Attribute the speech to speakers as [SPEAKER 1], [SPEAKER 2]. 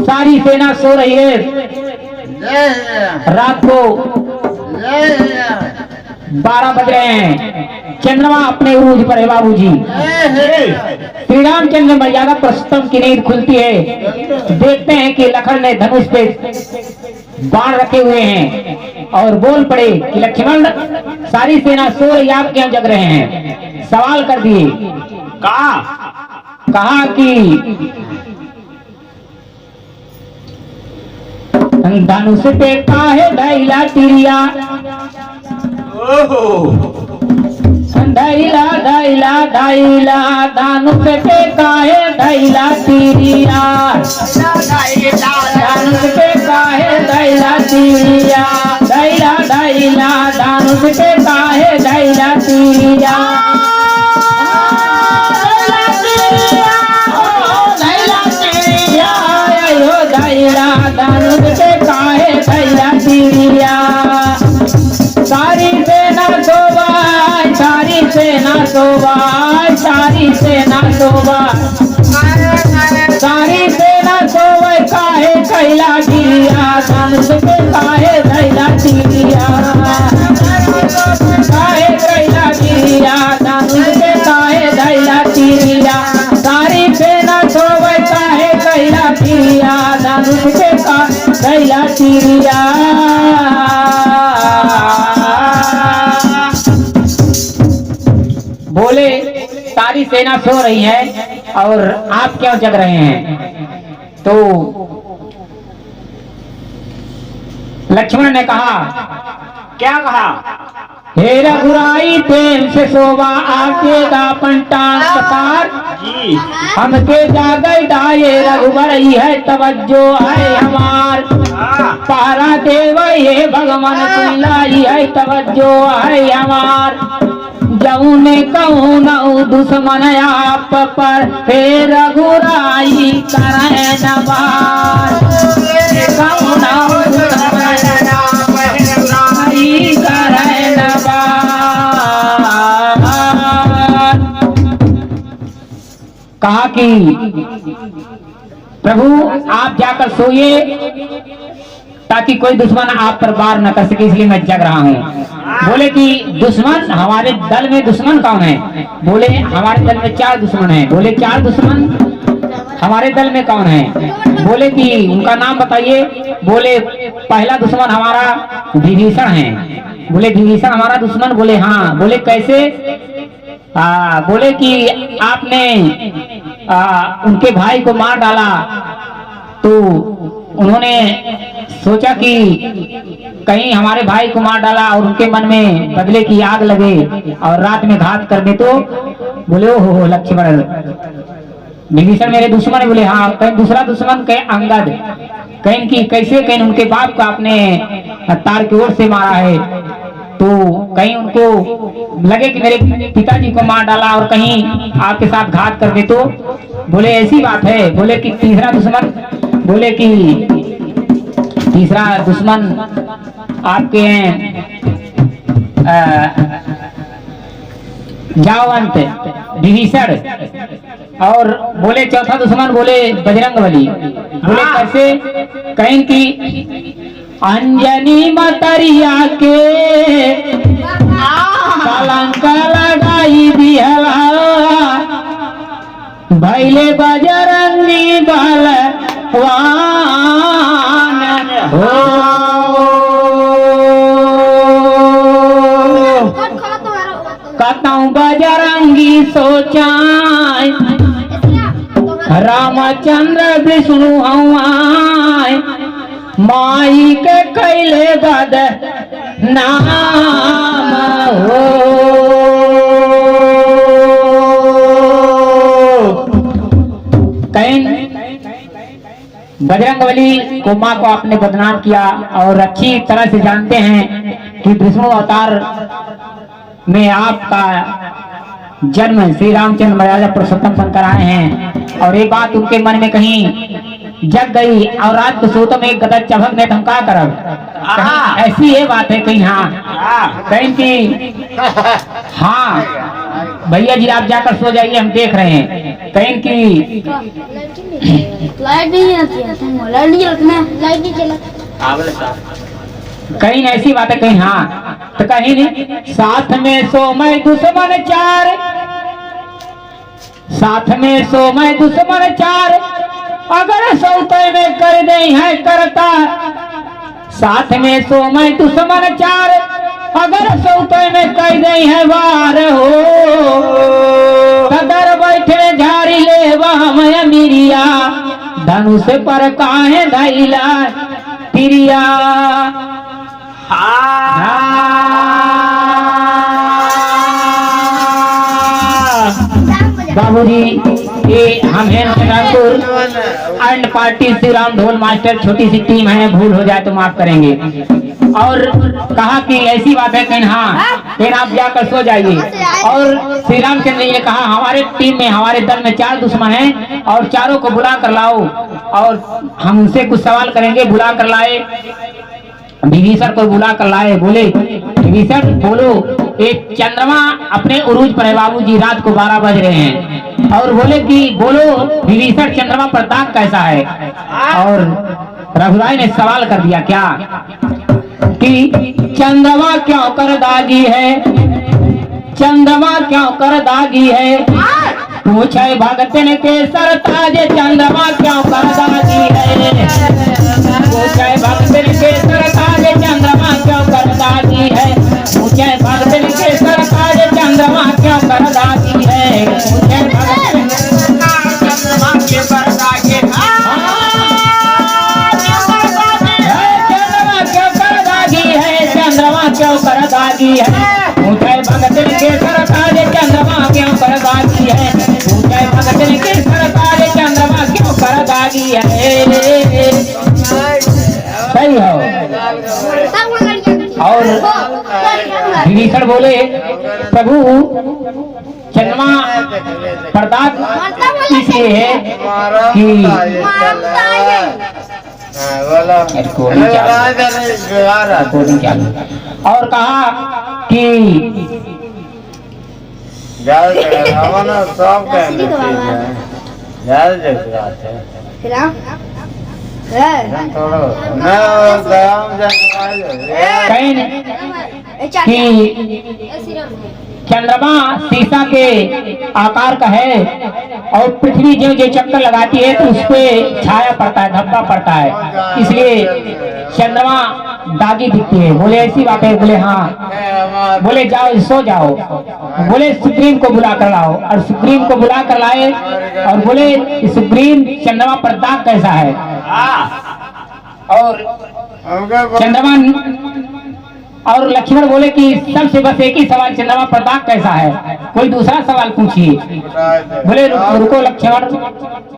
[SPEAKER 1] सारी सेना सो रही है। रात को 12 बज रहे हैं, चंद्रमा अपने उरूज पर है बाबूजी। श्री रामचंद्र मर्यादा पुरुषोत्तम की नींद खुलती है, देखते हैं कि लखन ने धनुष पे बाण रखे हुए हैं और बोल पड़े कि लक्ष्मण सारी सेना सो रही, आप क्यों जग रहे हैं? सवाल कर दिए। कहा कि धनुष पे काहे ढैला तिरिया, ढैला ढैला ढैला धनुष पे काहे ढैला तिरिया, धनुष पे काहे ढैला तिरिया, ढैला ढैला धनुष पे काहे ढैला तिरिया, धनुष पे काहे ढैला तिरिया। सारी सेना सोबाय, सारी सेना सोबाय, सारी सेना सोबाय, सारी सेना सोबाय काहे ढैला तिरिया, धनुष पे काहे ढैला तिरिया, काहे ढैला तिरिया, धनुष पे काहे ढैला तिरिया, सारी सेना सोबाय काहे ढैला तिरिया, धनुष पे काहे ढैला तिरिया। बोले सारी सेना सो रही है और आप क्यों जग रहे हैं? तो लक्ष्मण ने कहा, क्या कहा? हे रघुराई प्रेम से सोवा आके दापन टांग कपार, हमके जागई डाये रघुबरई है तवज्जो है हमार, पारा देव ये भगवान तुलाई है तवज्जो है हमार, जऊने कहूँ न दुश्मन आप पर, हे रघुराई करे नवार, कहूँ न दुश्मन आप करे नवार। कहा कि प्रभु आप जाकर सोइए ताकि कोई दुश्मन आप पर वार न कर सके, इसलिए मैं जग रहा हूँ। बोले कि दुश्मन, हमारे दल में दुश्मन कौन है? बोले हमारे दल में 4 दुश्मन हैं। बोले 4 दुश्मन हमारे दल में कौन है? बोले कि उनका नाम बताइए। बोले पहला दुश्मन हमारा विभीषण है। बोले विभीषण हमारा दुश्मन? बोले हाँ। बोले कैसे? बोले कि आपने उनके भाई को मार डाला तो उन्होंने सोचा कि कहीं हमारे भाई को मार डाला और उनके मन में बदले की आग लगे और रात में घात कर दे तो। बोले ओहो लक्ष्मण, विभीषण मेरे दुश्मन है? बोले हाँ। कहीं दूसरा दुश्मन कहीं अंगद, कहीं की कैसे? कहीं उनके बाप को आपने तार की ओर से मारा है तो कहीं उनको लगे कि मेरे पिताजी को मार डाला और कहीं आपके साथ घात कर दे तो। बोले ऐसी बात है। बोले कि तीसरा दुश्मन? बोले कि तीसरा दुश्मन आपके हैं जावंत विभीषण। और बोले चौथा दुश्मन? बोले बजरंगबली। बोले कैसे? कहीं की अंजनी मतरिया के कलंक लगाई दिहला, भैले बजरंगी बलवान हो। कहता बजरंगी सोचाय, रामचंद्र विष्णु हवाय, माई के कैले बद नाम हो। बजरंगबली को माँ को आपने बदनाम किया और अच्छी तरह से जानते हैं कि विष्णु अवतार में आपका जन्म श्री रामचंद्र मर्यादा पुरुषोत्तम बनकर आए हैं। और एक बात उनके मन में कहीं जग गई और रात को सोते में एक गदर चभक ने धमका कर ऐसी ये बात है कहीं हाँ कहीं की हाँ भैया जी आप जाकर सो जाइए हम देख रहे हैं। कहीं की
[SPEAKER 2] लाइट नहीं आती है, लाइट नहीं चलती, लाइट नहीं चला।
[SPEAKER 1] कहीं ऐसी बात है, कहीं हाँ तो कहीं नहीं। साथ में सो मैं दुश्मन चार, साथ में सो मैं दुश्मन चार, अगर सौते में कर दे है करता। साथ में सो मैं दुश्मन चार, अगर सौते में कर दे है वार हो। कदर बैठे झाड़ी ले वह मैं मिरिया, धनुष पर काहे धैला तिरिया। बाबूजी ये हम हैं ठाकुर एंड पार्टी श्री राम ढोल मास्टर, छोटी सी टीम है, भूल हो जाए तो माफ करेंगे। और कहा कि ऐसी बात है कहीं हाँ, फिर आप जाकर सो जाइए। और श्री रामचंद्र ने ये कहा हमारे टीम में, हमारे दल में 4 दुश्मन हैं और चारों को बुला कर लाओ और हम उनसे कुछ सवाल करेंगे। बुला कर लाए, विभीषण को बुला कर लाए। बोले विभीषण बोलो, एक चंद्रमा अपने उरूज पर है बाबूजी, रात को 12 बज रहे हैं। और बोले कि बोलो विभीषण चंद्रमा पर दाग कैसा है। और रघुराय ने सवाल कर दिया क्या कि चंद्रमा क्यों कर दागी है, चंद्रमा क्यों कर दागी है। पूछे भगतन के सरताज, चंद्रमा क्यों कर दागी है। पूछे भगतन के सरताज, चंद्रमा क्यों कर दागी है। पूछे भगतन के सरताज, चंद्रमा क्यों कर दागी है। पूछे भगतन चंद्रमा के कर दागी है, चंद्रमा क्यों कर दागी है, चंद्रमा क्यों कर दागी है। पूछे भगतन के सरताज, चंद्रमा क्यों कर दागी है। पूछे भगतन के सरताज, चंद्रमा क्यों कर दागी है। सही हो। और विभीषण बोले प्रभु चंद्रमा प्रदाग इसलिए है कि और कहा कि चंद्रमा शीशा के आकार का है और पृथ्वी जो जो चक्कर लगाती है तो उस पे छाया पड़ता है, धब्बा पड़ता है, इसलिए चंद्रमा दागी दिखती है। बोले ऐसी बात है। बोले हाँ। बोले जाओ सो जाओ। बोले सुग्रीव को बुला कर लाओ और सुग्रीव को बुला कर लाए और बोले सुग्रीव चंद्रमा पर दाग कैसा है। और चंद्रमा और लक्ष्मण बोले कि सबसे बस एक ही सवाल, चंद्रमा पर दाग कैसा है, कोई दूसरा सवाल पूछिए। बोले रुको लक्ष्मण,